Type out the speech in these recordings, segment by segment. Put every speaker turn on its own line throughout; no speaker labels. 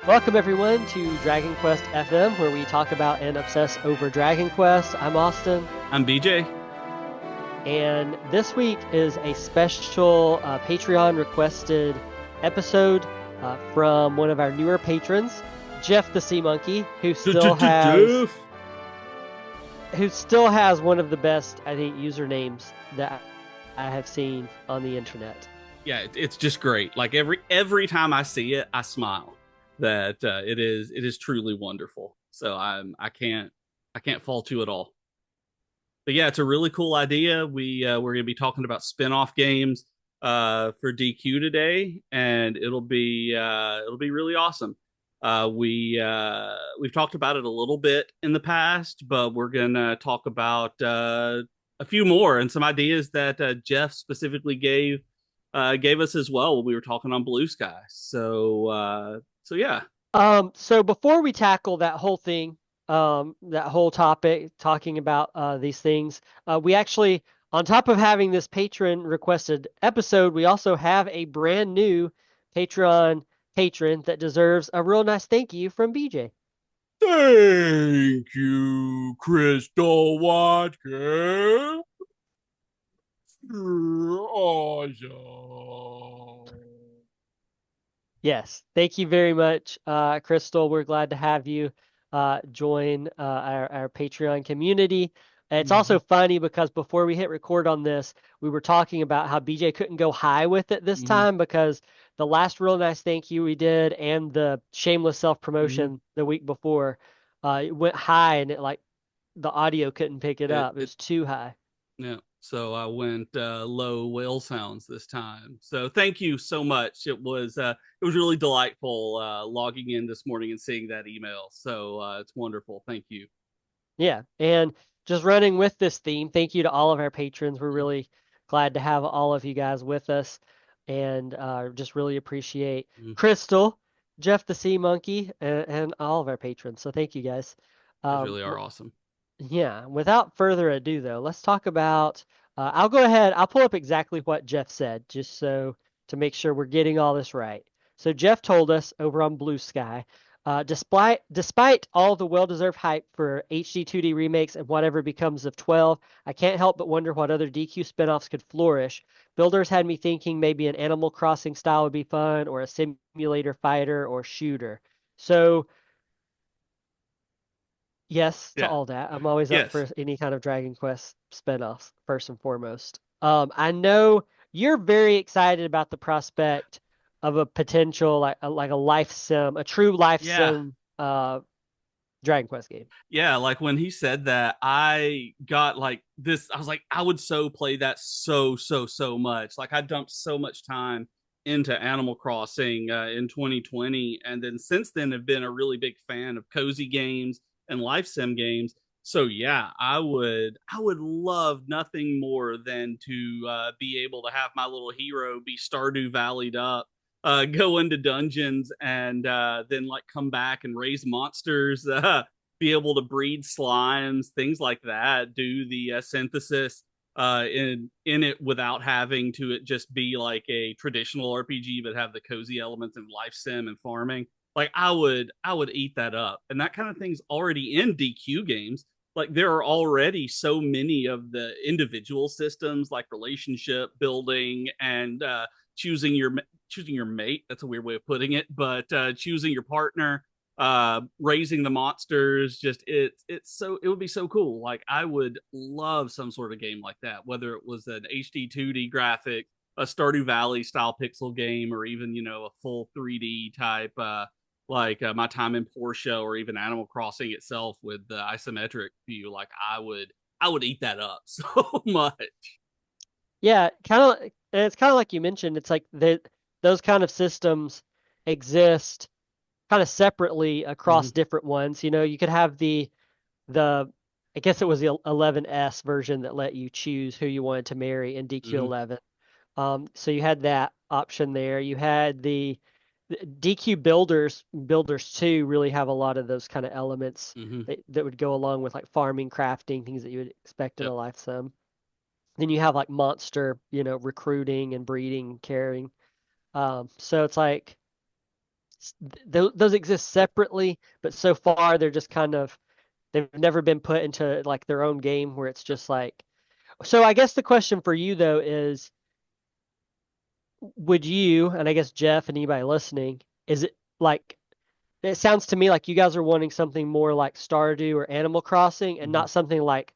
Welcome everyone to Dragon Quest FM, where we talk about and obsess over Dragon Quest. I'm Austin,
I'm BJ.
and this week is a special Patreon requested episode from one of our newer patrons, Jeff the Seamonkey,
Duff.
who still has one of the best, I think, usernames that I have seen on the internet.
Yeah, it's just great. Like every time I see it, I smile. That it is truly wonderful. So I can't fault you at all. But yeah, it's a really cool idea. We're going to be talking about spin-off games for DQ today, and it'll be really awesome. We've talked about it a little bit in the past, but we're gonna talk about a few more and some ideas that Jeff specifically gave us as well when we were talking on Blue Sky. So yeah.
So before we tackle that whole thing, that whole topic, talking about these things, we actually, on top of having this patron requested episode, we also have a brand new Patreon patron that deserves a real nice thank you from BJ.
Thank you, Crystal Watkins. You're awesome.
Yes, thank you very much, Crystal. We're glad to have you join our Patreon community. It's also
Mhm.
funny because before we hit record on this, we were talking about how BJ couldn't go high with it this
Mhm.
time because the last real nice thank you we did and the shameless
Mhm.
self-promotion the week before, it went high and it like the audio couldn't pick it
It
up. It
it
was too high.
Yeah. So I went low whale sounds this time. So thank you so much. It was really delightful logging in this morning and seeing that email. So it's wonderful. Thank you.
Yeah, and just running with this theme, thank you to all of our patrons. We're really glad to have all of you guys with us, and just really appreciate
Mm.
Crystal, Jeff the Sea Monkey, and all of our patrons. So thank you guys.
Guys
Um,
really are awesome.
yeah, without further ado, though, let's talk about. I'll go ahead. I'll pull up exactly what Jeff said, just so to make sure we're getting all this right. So Jeff told us over on Blue Sky, despite all the well-deserved hype for HD 2D remakes and whatever becomes of 12, I can't help but wonder what other DQ spinoffs could flourish. Builders had me thinking maybe an Animal Crossing style would be fun, or a simulator fighter or shooter. So yes to
Yeah.
all that. I'm always up
Yes.
for any kind of Dragon Quest spinoffs, first and foremost. I know you're very excited about the prospect of a potential like a life sim, a true life
Yeah.
sim Dragon Quest game.
Yeah, like when he said that, I got like this. I was like, I would so play that so much. Like I dumped so much time into Animal Crossing in 2020, and then since then have been a really big fan of cozy games and life sim games. So yeah, I would love nothing more than to be able to have my little hero be Stardew Valleyed up, go into dungeons, and then like come back and raise monsters. Be able to breed slimes, things like that, do the synthesis in it without having to it just be like a traditional RPG, but have the cozy elements of life sim and farming. Like I would eat that up, and that kind of thing's already in DQ games. Like there are already so many of the individual systems, like relationship building and choosing your choosing your mate. That's a weird way of putting it, but choosing your partner, raising the monsters. Just it would be so cool. Like I would love some sort of game like that, whether it was an HD 2D graphic, a Stardew Valley style pixel game, or even a full 3D type like My Time in Portia, or even Animal Crossing itself with the isometric view. Like I would eat that up so much.
Yeah, kind of, and it's kind of like you mentioned. It's like those kind of systems exist kind of separately
Mm-hmm.
across different ones. You know, you could have the I guess it was the 11S version that let you choose who you wanted to marry in DQ
Mm-hmm.
11. So you had that option there. You had the DQ builders too really have a lot of those kind of elements
Mm-hmm.
that would go along with like farming, crafting, things that you would expect in
Yep.
a life sim. Then you have like monster, recruiting and breeding, caring. So it's like those exist separately, but so far they're just kind of they've never been put into like their own game where it's just like. So I guess the question for you though is, would you, and I guess Jeff and anybody listening, is it like it sounds to me like you guys are wanting something more like Stardew or Animal Crossing and
Mhm.
not something like,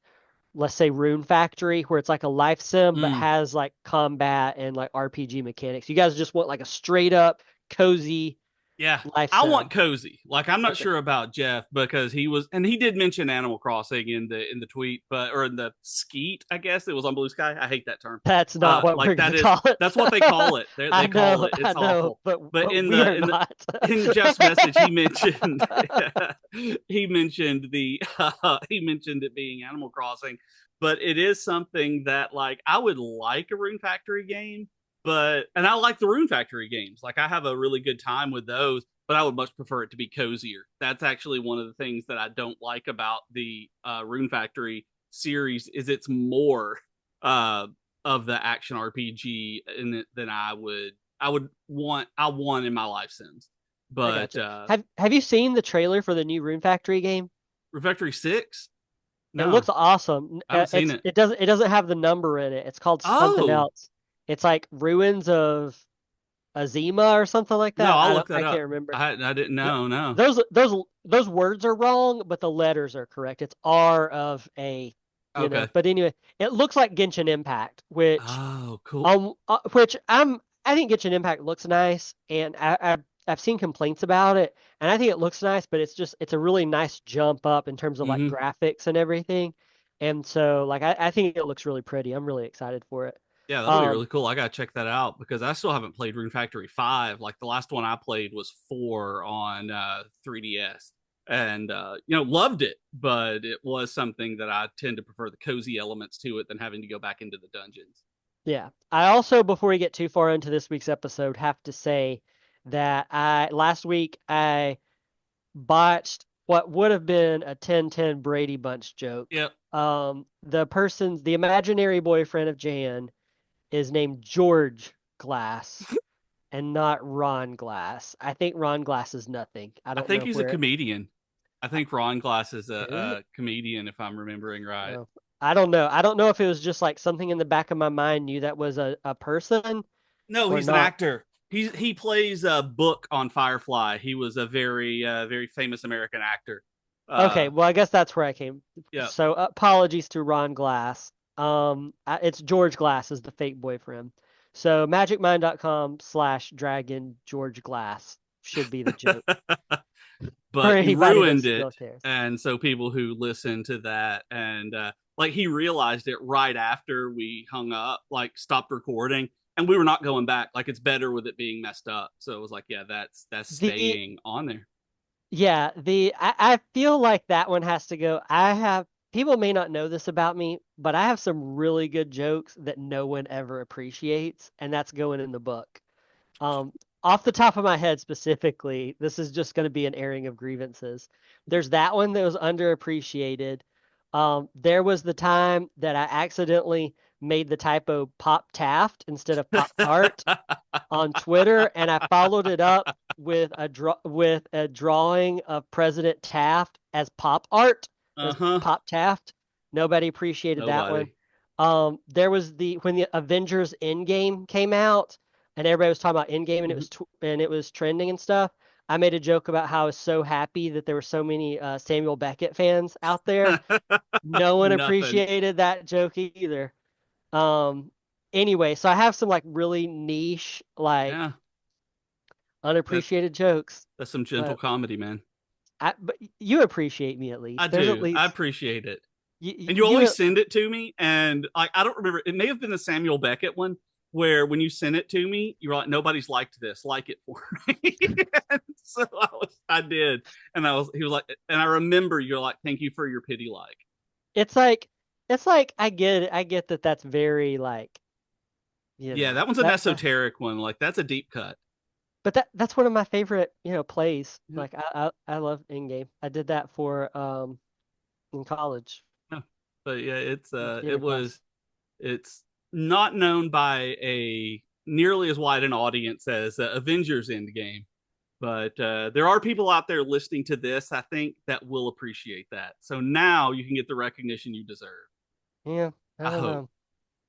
let's say, Rune Factory, where it's like a life sim but
Mm.
has like combat and like RPG mechanics. You guys just want like a straight up cozy
Yeah,
life
I want
sim.
cozy. Like I'm not
Okay.
sure about Jeff because he was, and he did mention Animal Crossing in the tweet, but or in the skeet, I guess it was on Blue Sky. I hate that term.
That's not what
Like
we're
that
gonna
is
call it.
that's what they call it. They call it.
I
It's
know,
awful.
but
But in
we
the
are
in the
not.
in Jeff's message, he mentioned he mentioned the he mentioned it being Animal Crossing, but it is something that like I would like a Rune Factory game, but and I like the Rune Factory games. Like I have a really good time with those, but I would much prefer it to be cozier. That's actually one of the things that I don't like about the Rune Factory series is it's more uh, of the action RPG in it than I want in my life sims.
I
But
gotcha. Have you seen the trailer for the new Rune Factory game?
Rune Factory 6?
It
No,
looks awesome.
I haven't seen it.
It doesn't have the number in it. It's called something
Oh,
else. It's like Ruins of Azima or something like
no,
that.
I'll look that
I can't
up.
remember.
I didn't know. No.
Those words are wrong, but the letters are correct. It's R of A, you know.
Okay.
But anyway, it looks like Genshin Impact,
Oh, cool.
which I think Genshin Impact looks nice, and I've seen complaints about it, and I think it looks nice, but it's a really nice jump up in terms of like
Hmm.
graphics and everything, and so like I think it looks really pretty. I'm really excited for it.
Yeah, that'll be
Um,
really cool. I gotta check that out because I still haven't played Rune Factory 5. Like the last one I played was 4 on 3DS. And loved it, but it was something that I tend to prefer the cozy elements to it than having to go back into the dungeons.
yeah. I also, before we get too far into this week's episode, have to say that I last week I botched what would have been a 10-10 Brady Bunch joke.
Yep.
The imaginary boyfriend of Jan is named George Glass and not Ron Glass. I think Ron Glass is nothing. I
I
don't
think
know
he's a
where
comedian. I think Ron Glass is
is it.
a comedian, if I'm remembering right.
Oh, I don't know. I don't know if it was just like something in the back of my mind knew that was a person
No,
or
he's an
not.
actor. He plays a Book on Firefly. He was a very famous American actor.
Okay,
Uh,
well, I guess that's where I came.
yeah.
So apologies to Ron Glass. It's George Glass is the fake boyfriend. So magicmind.com/dragon George Glass should be the joke for
But he
anybody that
ruined it,
still cares.
and so people who listen to that and like he realized it right after we hung up, like stopped recording, and we were not going back. Like it's better with it being messed up. So it was like, yeah, that's
The
staying on there.
Yeah, I feel like that one has to go. I have people may not know this about me, but I have some really good jokes that no one ever appreciates, and that's going in the book. Um, Off the top of my head specifically, this is just going to be an airing of grievances. There's that one that was underappreciated. There was the time that I accidentally made the typo Pop Taft instead of Pop Tart on Twitter, and I followed it up with a drawing of President Taft as pop art, as
Uh-huh.
Pop Taft. Nobody appreciated that one.
Nobody.
There was the when the Avengers Endgame came out, and everybody was talking about Endgame, and
Mhm.
it was trending and stuff. I made a joke about how I was so happy that there were so many Samuel Beckett fans out there. No one
Nothing.
appreciated that joke either. Um, anyway, so I have some like really niche, like
Yeah. That's
unappreciated jokes,
that's some gentle
but
comedy, man.
but you appreciate me at
I
least. There's at
do. I
least
appreciate it.
you
And you
you
always send it to me, and I don't remember. It may have been the Samuel Beckett one, where when you sent it to me, you're like, "Nobody's liked this. Like it for me." And so I did, and he was like, and I remember you're like, "Thank you for your pity." Like,
it's like it's like I get it. I get that that's very like
yeah, that one's an
that
esoteric one. Like, that's a deep cut.
but that's one of my favorite plays.
Yeah,
Like I love Endgame. I did that for in college
yeah. But yeah,
in
it
theater class.
was it's not known by a nearly as wide an audience as Avengers Endgame. But there are people out there listening to this, I think, that will appreciate that. So now you can get the recognition you deserve.
Yeah, I
I
don't
hope.
know.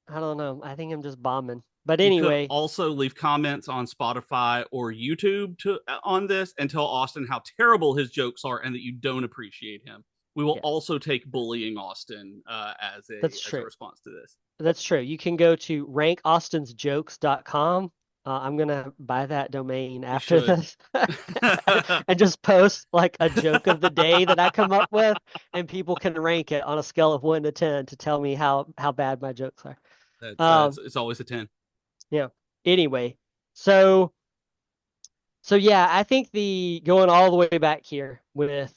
I don't know. I think I'm just bombing. But
You could
anyway,
also leave comments on Spotify or YouTube on this and tell Austin how terrible his jokes are and that you don't appreciate him. We will
yeah,
also take bullying Austin
that's
as a
true.
response to this.
That's true. You can go to rankaustins.jokes.com. I'm gonna buy that domain
You
after
should.
this and just post like a joke of the day that I come up with, and people can rank it on a scale of 1 to 10 to tell me how bad my jokes are. Um,
It's always a 10.
yeah. Anyway, so yeah, I think the going all the way back here with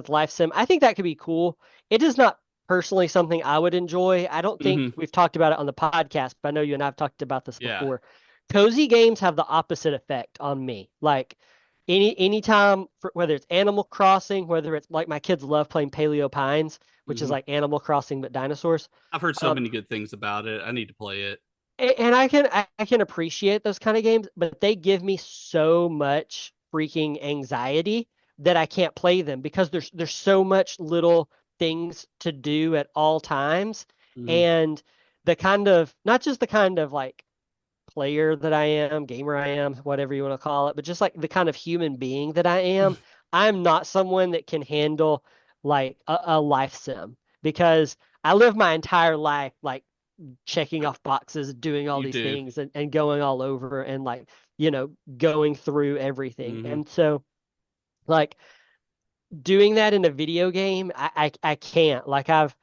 Life Sim, I think that could be cool. It is not personally something I would enjoy. I don't think
Mm-hmm.
we've talked about it on the podcast, but I know you and I've talked about this
Yeah.
before. Cozy games have the opposite effect on me. Like anytime whether it's Animal Crossing, whether it's like my kids love playing Paleo Pines, which is
Mm-hmm.
like Animal Crossing but dinosaurs.
I've heard so
Um,
many good things about it. I need to play it.
and I can appreciate those kind of games, but they give me so much freaking anxiety that I can't play them because there's so much little things to do at all times,
Mm-hmm.
and the kind of not just the kind of like player that I am, gamer I am, whatever you want to call it, but just like the kind of human being that I am, I'm not someone that can handle like a life sim because I live my entire life like checking off boxes, doing all
You
these
do.
things and going all over and like, going through everything.
Mm-hmm.
And so like doing that in a video game, I can't. Like I've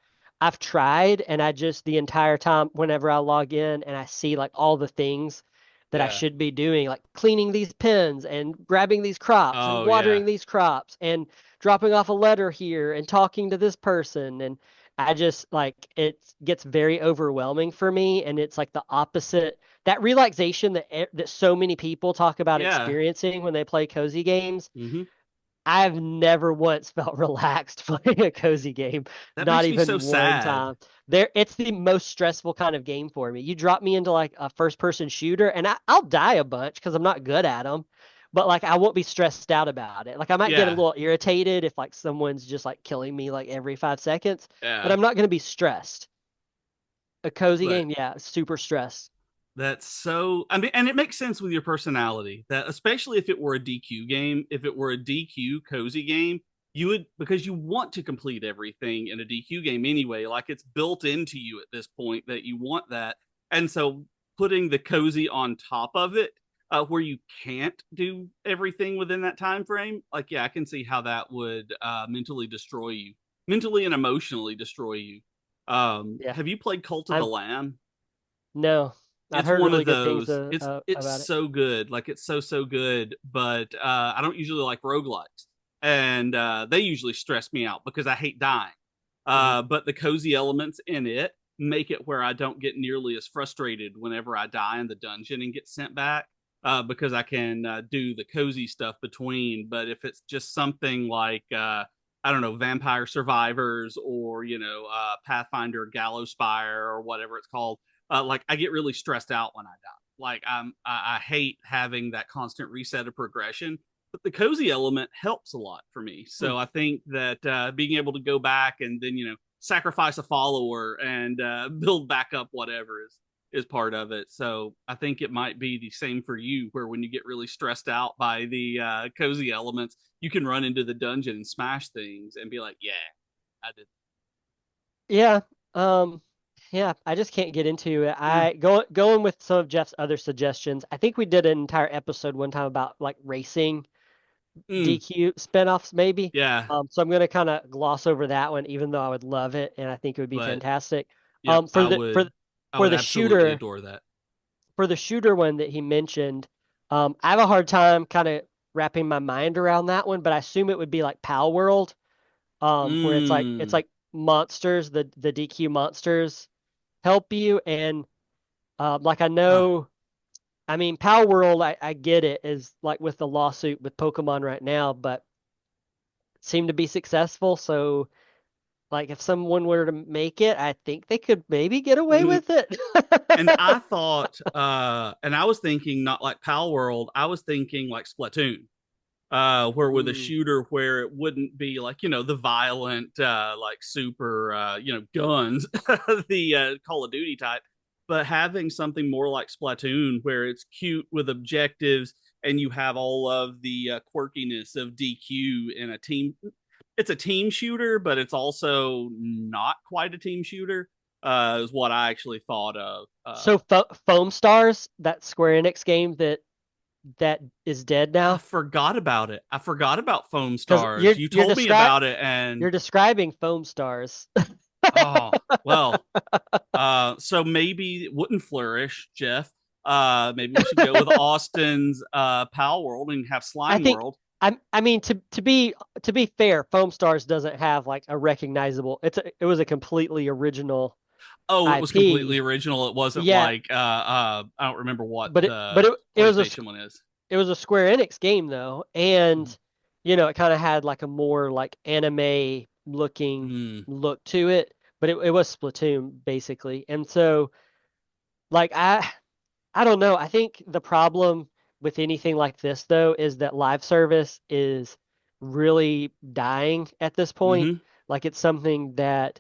tried and I just the entire time whenever I log in and I see like all the things that I
Yeah.
should be doing, like cleaning these pens and grabbing these crops and
Oh yeah.
watering these crops and dropping off a letter here and talking to this person and I just like it gets very overwhelming for me and it's like the opposite that relaxation that so many people talk about
Yeah.
experiencing when they play cozy games.
Mm-hmm.
I've never once felt relaxed playing a cozy game,
That
not
makes me so
even one
sad.
time. It's the most stressful kind of game for me. You drop me into like a first person shooter and I'll die a bunch because I'm not good at them, but like I won't be stressed out about it. Like I might get a
Yeah.
little irritated if like someone's just like killing me like every 5 seconds, but
Yeah.
I'm not going to be stressed. A cozy
But
game, yeah, super stressed.
that's so, I mean, and it makes sense with your personality that, especially if it were a DQ game, if it were a DQ cozy game, you would, because you want to complete everything in a DQ game anyway. Like it's built into you at this point that you want that. And so putting the cozy on top of it, where you can't do everything within that time frame, like, yeah, I can see how that would mentally destroy you, mentally and emotionally destroy you.
Yeah,
Have you played Cult of the
I'm
Lamb?
no, I've
It's
heard
one
really
of
good things
those. It's
about it.
so good. Like it's so good. But I don't usually like roguelikes, and they usually stress me out because I hate dying.
Hmm.
But the cozy elements in it make it where I don't get nearly as frustrated whenever I die in the dungeon and get sent back. Because I can do the cozy stuff between. But if it's just something like I don't know, Vampire Survivors or Pathfinder Gallows Spire or whatever it's called, like I get really stressed out when I die. Like I hate having that constant reset of progression, but the cozy element helps a lot for me.
Hmm.
So I think that being able to go back and then sacrifice a follower and build back up whatever is part of it. So I think it might be the same for you, where when you get really stressed out by the cozy elements, you can run into the dungeon and smash things and be like, yeah, I did.
Yeah. Um, yeah, I just can't get into it.
Yeah.
Going with some of Jeff's other suggestions. I think we did an entire episode one time about like racing
Mm,
DQ spinoffs, maybe.
yeah.
So I'm gonna kind of gloss over that one, even though I would love it and I think it would be
But
fantastic.
yep,
For the
I
for
would
the
absolutely
shooter
adore that.
one that he mentioned, I have a hard time kind of wrapping my mind around that one, but I assume it would be like Pal World, where it's
Mm.
like monsters, the DQ monsters help you. And like I
Huh.
know, I mean, Power World, I get it is like with the lawsuit with Pokemon right now, but seem to be successful. So Like if someone were to make it, I think they could maybe get away
Mhm.
with it.
And I thought, and I was thinking not like Pal World, I was thinking like Splatoon, where with a
Mm.
shooter where it wouldn't be like, the violent, like super, guns, the Call of Duty type, but having something more like Splatoon where it's cute with objectives and you have all of the quirkiness of DQ in a team. It's a team shooter, but it's also not quite a team shooter. Is what I actually thought of.
So Foam Stars, that Square Enix game that is dead
I
now,
forgot about it. I forgot about Foam
because
Stars. You told me about it,
you're
and
describing Foam Stars.
oh well. So maybe it wouldn't flourish, Jeff. Maybe we should go with Austin's Pal World and have
I
Slime
think
World.
I mean to be fair, Foam Stars doesn't have like a recognizable. It was a completely original
Oh, it was completely
IP.
original. It wasn't
Yeah,
like I don't remember what
but
the
it was
PlayStation one is.
it was a Square Enix game though,
Mm-hmm.
and it kind of had like a more like anime looking
Mm,
look to it, but it was Splatoon basically. And so like I don't know. I think the problem with anything like this though is that live service is really dying at this point.
mm-hmm.
Like it's something that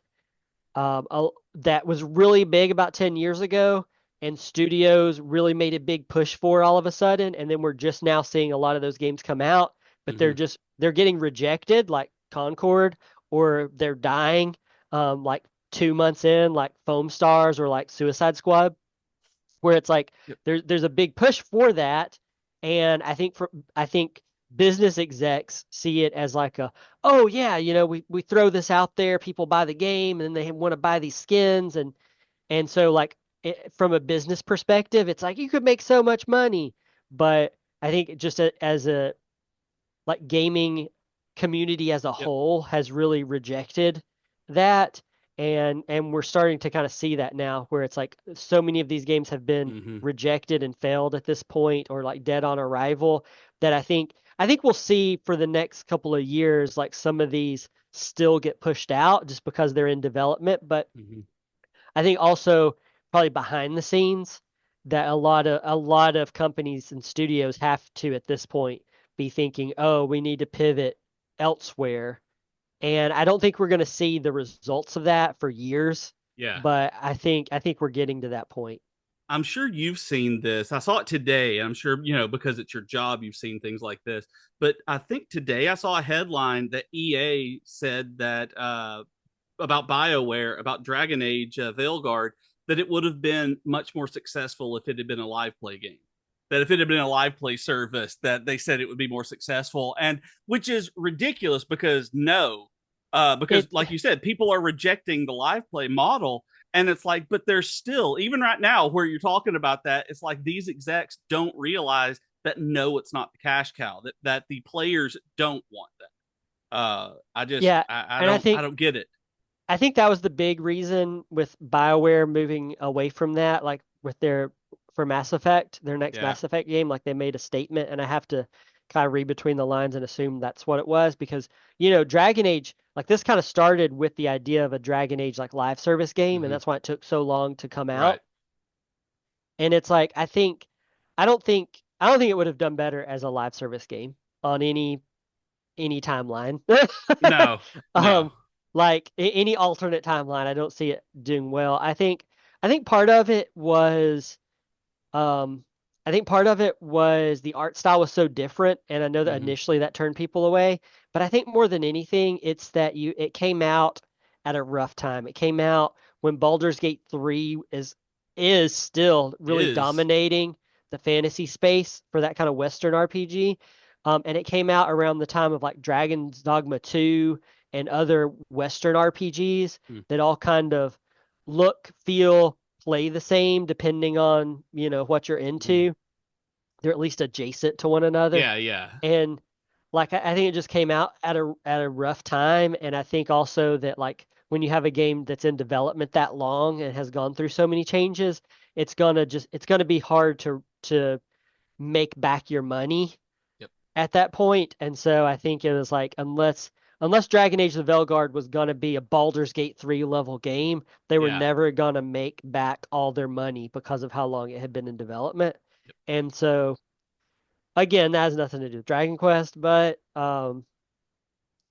that was really big about 10 years ago, and studios really made a big push for all of a sudden, and then we're just now seeing a lot of those games come out, but
Mm-hmm.
they're getting rejected like Concord, or they're dying like 2 months in, like Foam Stars or like Suicide Squad, where it's like
Yep.
there's a big push for that, and I think business execs see it as like a, oh yeah, we throw this out there, people buy the game, and then they want to buy these skins, and so like from a business perspective, it's like you could make so much money, but I think just as a like gaming community as a
Yep.
whole has really rejected that, and we're starting to kind of see that now, where it's like so many of these games have been
Mm-hmm.
rejected and failed at this point, or like dead on arrival, that I think we'll see for the next couple of years like some of these still get pushed out just because they're in development, but
Mm-hmm.
I think also probably behind the scenes that a lot of companies and studios have to at this point be thinking, oh, we need to pivot elsewhere. And I don't think we're going to see the results of that for years,
Yeah.
but I think we're getting to that point.
I'm sure you've seen this. I saw it today. I'm sure, because it's your job, you've seen things like this. But I think today I saw a headline that EA said that about BioWare, about Dragon Age Veilguard, that it would have been much more successful if it had been a live play game. That if it had been a live play service, that they said it would be more successful. And which is ridiculous because
It
like you said, people are rejecting the live play model, and it's like, but there's still, even right now where you're talking about that, it's like these execs don't realize that no, it's not the cash cow, that the players don't want that. I just
yeah,
I
and I
don't I
think
don't get it.
I think that was the big reason with BioWare moving away from that, like with their for Mass Effect, their next
Yeah.
Mass Effect game, like they made a statement, and I have to kind of read between the lines and assume that's what it was, because Dragon Age, like this kind of started with the idea of a Dragon Age like live service game, and
Mm-hmm.
that's why it took so long to come
Right.
out. And it's like I don't think it would have done better as a live service game on any timeline.
No. No.
um like any alternate timeline, I don't see it doing well. I think part of it was um I think part of it was the art style was so different, and I know that
Mm-hmm.
initially that turned people away, but I think more than anything it's that it came out at a rough time. It came out when Baldur's Gate 3 is still really
Is.
dominating the fantasy space for that kind of Western RPG. And it came out around the time of like Dragon's Dogma 2 and other Western RPGs
Mm.
that all kind of look, feel, play the same depending on, what you're
Mm-hmm.
into. They're at least adjacent to one another.
Yeah. Yeah.
And like I think it just came out at a rough time, and I think also that like when you have a game that's in development that long and has gone through so many changes, it's gonna be hard to make back your money
Yep.
at that point. And so I think it was like, unless Dragon Age: The Veilguard was gonna be a Baldur's Gate 3 level game, they were
Yeah.
never gonna make back all their money because of how long it had been in development. And so again, that has nothing to do with Dragon Quest, but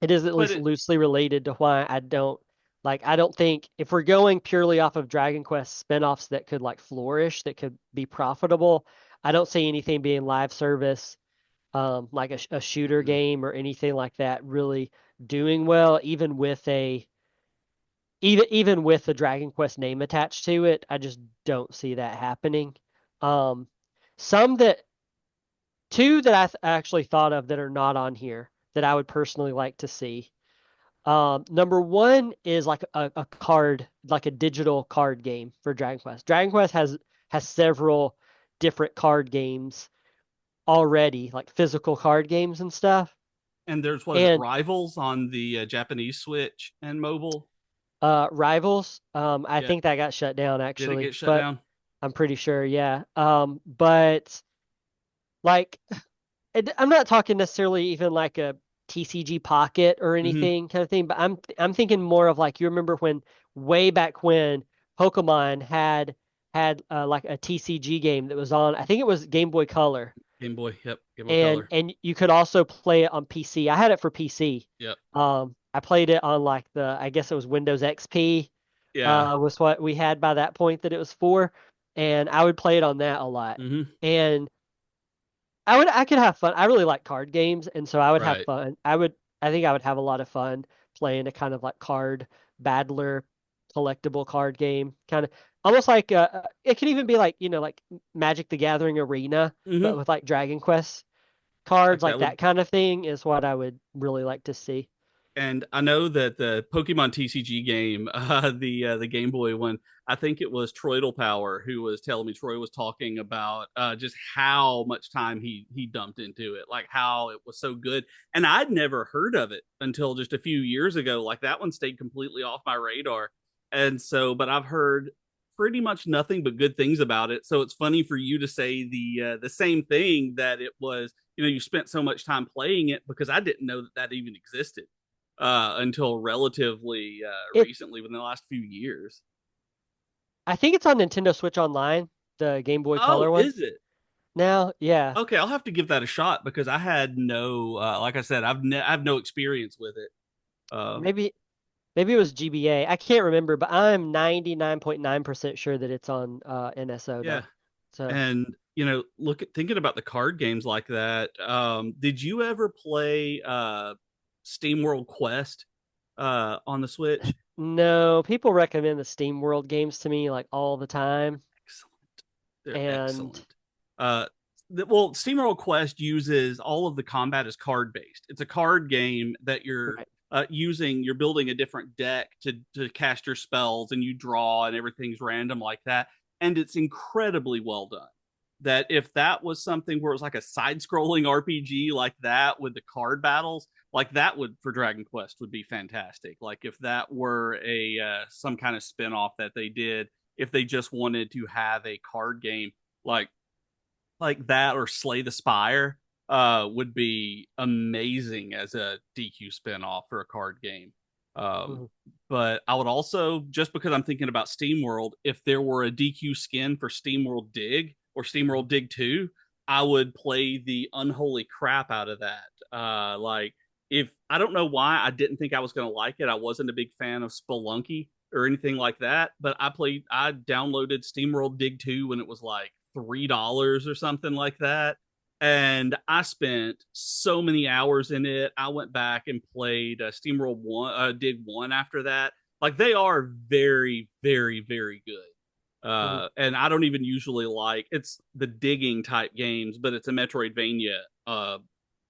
it is at
But
least loosely related to why I don't think if we're going purely off of Dragon Quest spinoffs that could like flourish, that could be profitable, I don't see anything being live service, like a shooter game or anything like that really doing well, even with the Dragon Quest name attached to it. I just don't see that happening. Um, some that two that actually thought of that are not on here that I would personally like to see. Number one is like a card, like a digital card game for Dragon Quest. Dragon Quest has several different card games already, like physical card games and stuff.
and there's was it
And
Rivals on the Japanese Switch and mobile?
Rivals, I
Yeah.
think that got shut down
Did it
actually,
get shut
but
down?
I'm pretty sure, yeah. But like I'm not talking necessarily even like a TCG Pocket or
Hmm.
anything kind of thing, but I'm thinking more of like you remember when way back when Pokemon had like a TCG game that was on, I think it was Game Boy Color,
Game Boy. Yep. Game Boy
and
Color.
you could also play it on PC. I had it for PC.
Yep.
I played it on like I guess it was Windows XP,
Yeah.
was what we had by that point that it was for, and I would play it on that a lot.
Hmm.
And I could have fun. I really like card games, and so I would have
Right.
fun. I think I would have a lot of fun playing a kind of like card battler collectible card game. Kind of almost like it could even be like, like Magic the Gathering Arena, but
Hmm.
with like Dragon Quest cards,
Like
like
that would.
that kind of thing is what I would really like to see.
And I know that the Pokemon TCG game, the Game Boy one, I think it was Troidal Power who was telling me. Troy was talking about just how much time he dumped into it, like how it was so good. And I'd never heard of it until just a few years ago. Like that one stayed completely off my radar. And so, but I've heard pretty much nothing but good things about it. So it's funny for you to say the same thing, that it was, you spent so much time playing it, because I didn't know that that even existed until relatively
It
recently, within the last few years.
I think it's on Nintendo Switch Online, the Game Boy
Oh,
Color one.
is it?
Now, yeah.
Okay, I'll have to give that a shot, because I had no, like I said, I have no experience with it. Uh,
Maybe Maybe it was GBA. I can't remember, but I'm 99.9% sure that it's on NSO
yeah,
though. So
and thinking about the card games like that. Did you ever play Steam World Quest on the Switch?
no, people recommend the Steam World games to me like all the time.
Excellent. They're
And
excellent. Uh, well, SteamWorld Quest uses all of the combat as card based. It's a card game that you're
right.
using. You're building a different deck to cast your spells, and you draw, and everything's random like that. And it's incredibly well done. That if that was something where it was like a side scrolling RPG like that with the card battles, like that would for Dragon Quest would be fantastic. Like if that were a some kind of spin off that they did, if they just wanted to have a card game like that, or Slay the Spire, would be amazing as a DQ spinoff for a card game. Um,
Mhm.
but I would also, just because I'm thinking about SteamWorld, if there were a DQ skin for SteamWorld Dig or
Mhm.
SteamWorld Dig 2, I would play the unholy crap out of that. Like, if I don't know why I didn't think I was going to like it. I wasn't a big fan of Spelunky or anything like that, but I downloaded SteamWorld Dig 2 when it was like $3 or something like that. And I spent so many hours in it. I went back and played SteamWorld One, Dig One after that. Like they are very, very, very good.
Mhm.
And I don't even usually like it's the digging type games, but it's a Metroidvania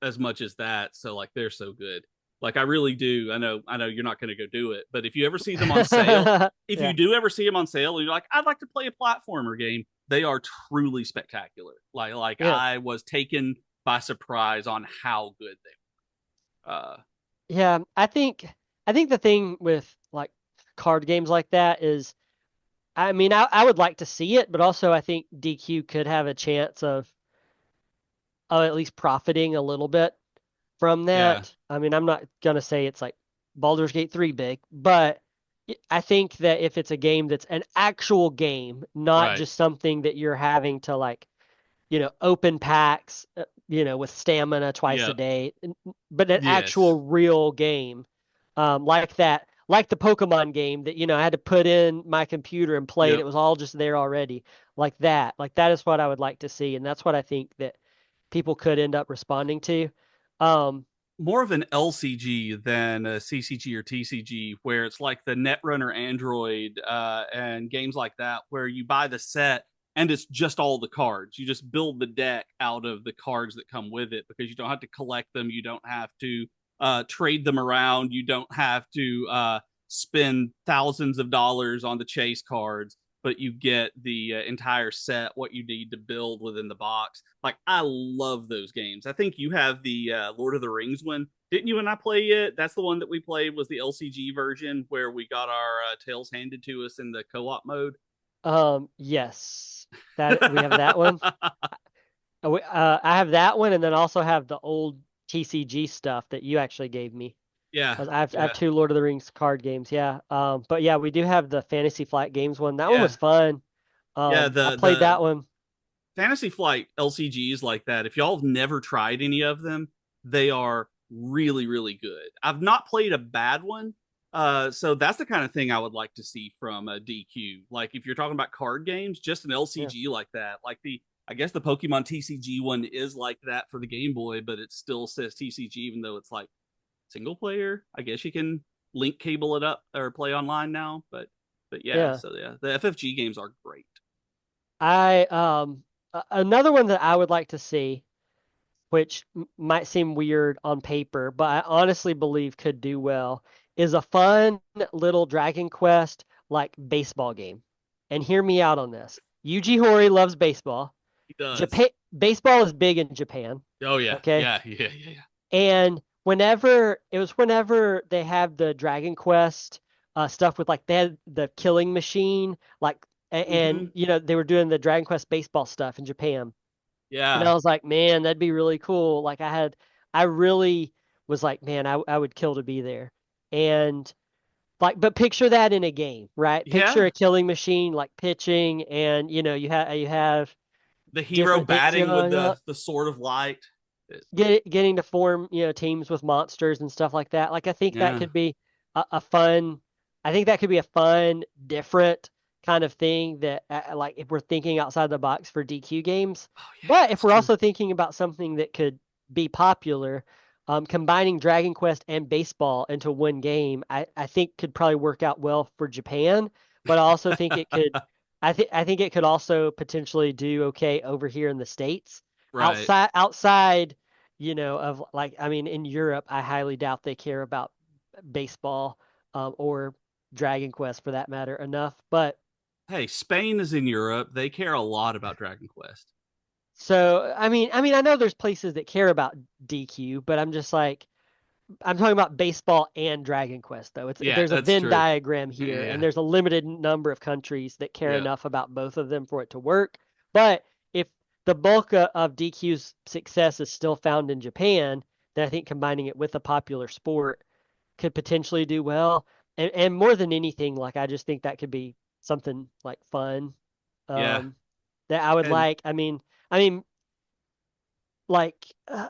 as much as that. So like they're so good. Like I really do. I know you're not going to go do it, but if you ever see them on sale, if you
Yeah.
do ever see them on sale, and you're like, I'd like to play a platformer game, they are truly spectacular. Like
Yeah.
I was taken by surprise on how good they were.
Yeah. I think the thing with like card games like that is I mean I would like to see it, but also I think DQ could have a chance of at least profiting a little bit from
Yeah,
that. I mean, I'm not gonna say it's like Baldur's Gate 3 big, but I think that if it's a game that's an actual game, not
Right.
just something that you're having to like, open packs, with stamina twice a
Yep.
day, but an
Yes.
actual real game, like that, like the Pokemon game that, I had to put in my computer and play and
Yep.
it was all just there already. Like that is what I would like to see. And that's what I think that people could end up responding to. Um,
More of an LCG than a CCG or TCG, where it's like the Netrunner Android and games like that, where you buy the set and it's just all the cards. You just build the deck out of the cards that come with it because you don't have to collect them. You don't have to trade them around. You don't have to spend thousands of dollars on the chase cards, but you get the entire set, what you need to build within the box. Like, I love those games. I think you have the Lord of the Rings one. Didn't you and I play it? That's the one that we played, was the LCG version where we got our tails handed to us in the co-op mode.
yes, that we have that one. I have that one, and then also have the old TCG stuff that you actually gave me.
Yeah,
I have
yeah,
two Lord of the Rings card games, yeah. But yeah, we do have the Fantasy Flight Games one. That one
yeah,
was fun.
yeah.
I
The
played that one.
Fantasy Flight LCGs like that. If y'all have never tried any of them, they are really, really good. I've not played a bad one. So that's the kind of thing I would like to see from a DQ. Like, if you're talking about card games, just an
Yeah.
LCG like that. Like, I guess the Pokemon TCG one is like that for the Game Boy, but it still says TCG even though it's like single player. I guess you can link cable it up or play online now, but yeah,
Yeah.
so yeah, the FFG games are great.
I another one that I would like to see, which might seem weird on paper, but I honestly believe could do well, is a fun little Dragon Quest like baseball game. And hear me out on this. Yuji Horii loves baseball.
He does.
Japan baseball is big in Japan,
Oh yeah,
okay?
yeah, yeah, yeah, yeah.
And whenever they have the Dragon Quest stuff with like they had the Killing Machine, like and
Mm-hmm.
they were doing the Dragon Quest baseball stuff in Japan. And
Yeah.
I was like, man, that'd be really cool. Like I really was like, man, I would kill to be there. And like, but picture that in a game, right? Picture
Yeah.
a Killing Machine like pitching, and you have
The hero
different things
batting with
going
the
up,
the sword of light.
getting to form, teams with monsters and stuff like that. Like I think that
Yeah.
could be a fun, I think that could be a fun, different kind of thing that like if we're thinking outside the box for DQ games,
Oh yeah,
but if
that's
we're
true.
also thinking about something that could be popular, combining Dragon Quest and baseball into one game, I think could probably work out well for Japan, but I also think it could, I think it could also potentially do okay over here in the States
Right.
outside of like, I mean, in Europe, I highly doubt they care about baseball, or Dragon Quest for that matter enough. But
Hey, Spain is in Europe. They care a lot about Dragon Quest.
so, I mean, I know there's places that care about DQ, but I'm just like, I'm talking about baseball and Dragon Quest though.
Yeah,
There's a
that's
Venn
true.
diagram here, and
Yeah.
there's a limited number of countries that care
Yeah.
enough about both of them for it to work. But if the bulk of DQ's success is still found in Japan, then I think combining it with a popular sport could potentially do well. And more than anything, like I just think that could be something like fun,
Yeah.
um, that I would
And
like. I mean, like I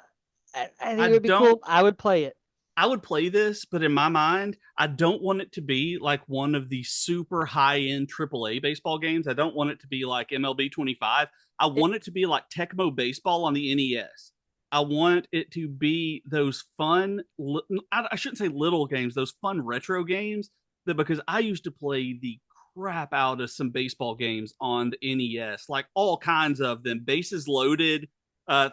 think
I
it would be
don't
cool. I would play it.
I would play this, but in my mind, I don't want it to be like one of the super high end AAA baseball games. I don't want it to be like MLB 25. I
It
want it to be like Tecmo Baseball on the NES. I want it to be those fun, I shouldn't say little games, those fun retro games that, because I used to play the crap out of some baseball games on the NES, like all kinds of them, bases loaded,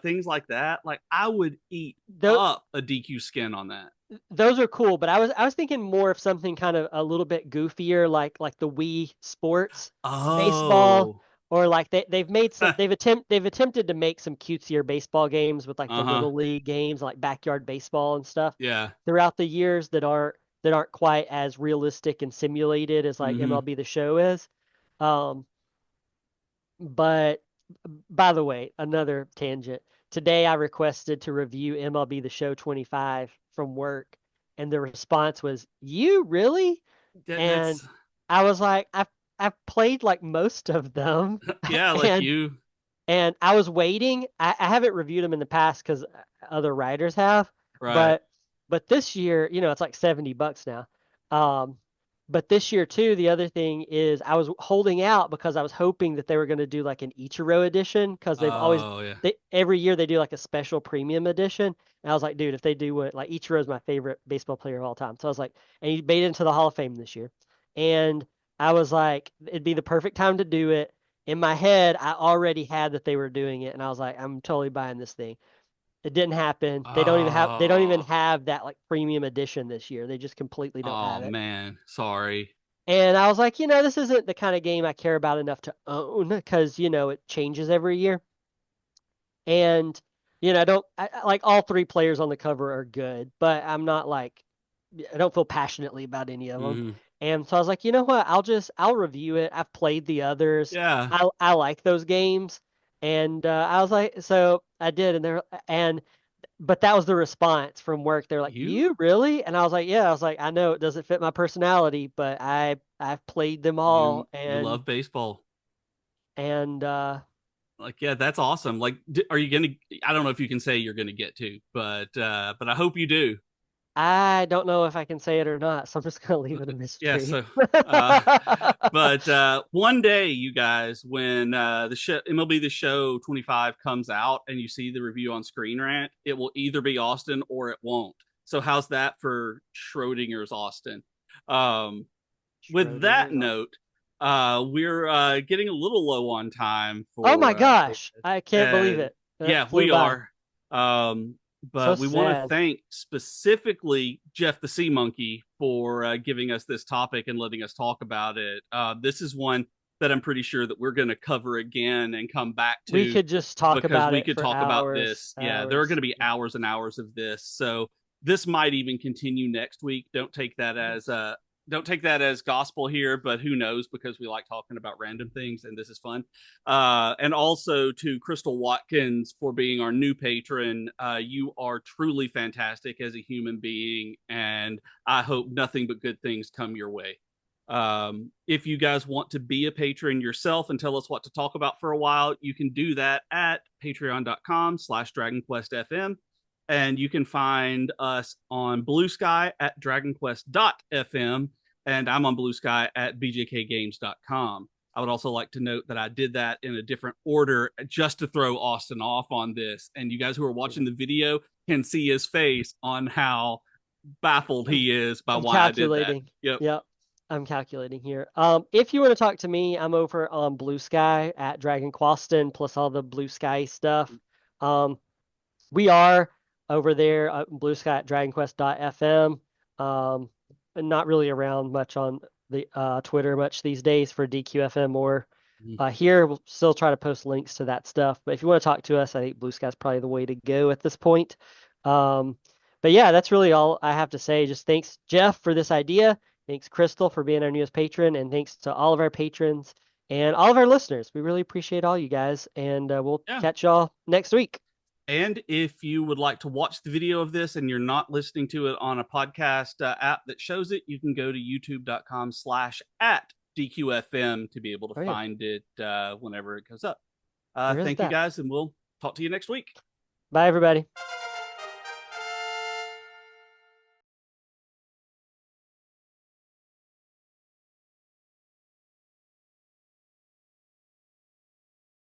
things like that. Like, I would eat
though
up a DQ skin on that.
those are cool, but I was thinking more of something kind of a little bit goofier, like the Wii Sports baseball,
Oh.
or like they've attempted to make some cutesier baseball games with like the
Uh-huh.
little league games like backyard baseball and stuff
Yeah.
throughout the years that aren't quite as realistic and simulated as like
Mm-hmm.
MLB The Show is. Um, but by the way, another tangent. today I requested to review MLB The Show 25 from work, and the response was, "You really?" And
That's
I was like, I've played like most of them,
yeah, like
and
you,
I was waiting. I haven't reviewed them in the past because other writers have,
right?
but this year, it's like $70 now. Um, but this year too, the other thing is I was holding out because I was hoping that they were going to do like an Ichiro edition because
Oh yeah.
every year they do like a special premium edition. And I was like, dude, if they do what like Ichiro is my favorite baseball player of all time. So I was like, and he made it into the Hall of Fame this year. And I was like, it'd be the perfect time to do it. In my head, I already had that they were doing it, and I was like, I'm totally buying this thing. It didn't happen. They don't even
Oh,
have that like premium edition this year. They just completely don't
oh
have it.
man, sorry.
And I was like, this isn't the kind of game I care about enough to own because, it changes every year. And, I don't like all three players on the cover are good, but I'm not like I don't feel passionately about any of them.
Hmm.
And so I was like, you know what? I'll review it. I've played the others.
Yeah,
I like those games. And I was like, so I did, but that was the response from work. They're like,
you,
"You really?" And I was like, "Yeah." I was like, "I know it doesn't fit my personality, but I've played them all,
you love baseball.
and
Like, yeah, that's awesome. Like, are you gonna? I don't know if you can say you're gonna get to, but I hope you do.
I don't know if I can say it or not, so I'm just gonna leave it a
Yeah.
mystery."
So, uh, but one day, you guys, when the show MLB The Show 25 comes out, and you see the review on Screen Rant, it will either be Austin or it won't. So, how's that for Schrodinger's Austin? Um, with that
Schrodinger's.
note, we're getting a little low on time
Oh my
for
gosh,
this.
I can't believe
And
it. That
yeah,
flew
we
by.
are. Um,
So
but we want to
sad.
thank specifically Jeff the Seamonkey for giving us this topic and letting us talk about it. This is one that I'm pretty sure that we're going to cover again and come back
We
to
could just talk
because
about
we
it
could
for
talk about
hours,
this. Yeah, there are going
hours.
to be hours and hours of this. So this might even continue next week. Don't take that as gospel here, but who knows, because we like talking about random things and this is fun. And also to Crystal Watkins for being our new patron. You are truly fantastic as a human being, and I hope nothing but good things come your way. If you guys want to be a patron yourself and tell us what to talk about for a while, you can do that at patreon.com/DragonQuestFM. And you can find us on Blue Sky at dragonquest.fm. And I'm on Blue Sky at bjkgames.com. I would also like to note that I did that in a different order just to throw Austin off on this. And you guys who are watching the video can see his face on how baffled
I'm,
he is by
I'm
why I did that.
calculating.
Yep.
Yep. I'm calculating here. If you want to talk to me, I'm over on Blue Sky at Dragon Quaston plus all the Blue Sky stuff. Um, we are over there at Blue Sky at DragonQuest.fm. Not really around much on the Twitter much these days for DQFM or here. We'll still try to post links to that stuff. But if you want to talk to us, I think Blue Sky's probably the way to go at this point. Um, but yeah, that's really all I have to say. Just thanks, Jeff, for this idea. Thanks, Crystal, for being our newest patron. And thanks to all of our patrons and all of our listeners. We really appreciate all you guys. And we'll
Yeah.
catch y'all next week.
And if you would like to watch the video of this and you're not listening to it on a podcast app that shows it, you can go to youtube.com/at DQFM to be able to
Oh, yeah.
find it whenever it goes up.
There is
Thank you
that.
guys, and we'll talk to you next week.
Bye, everybody.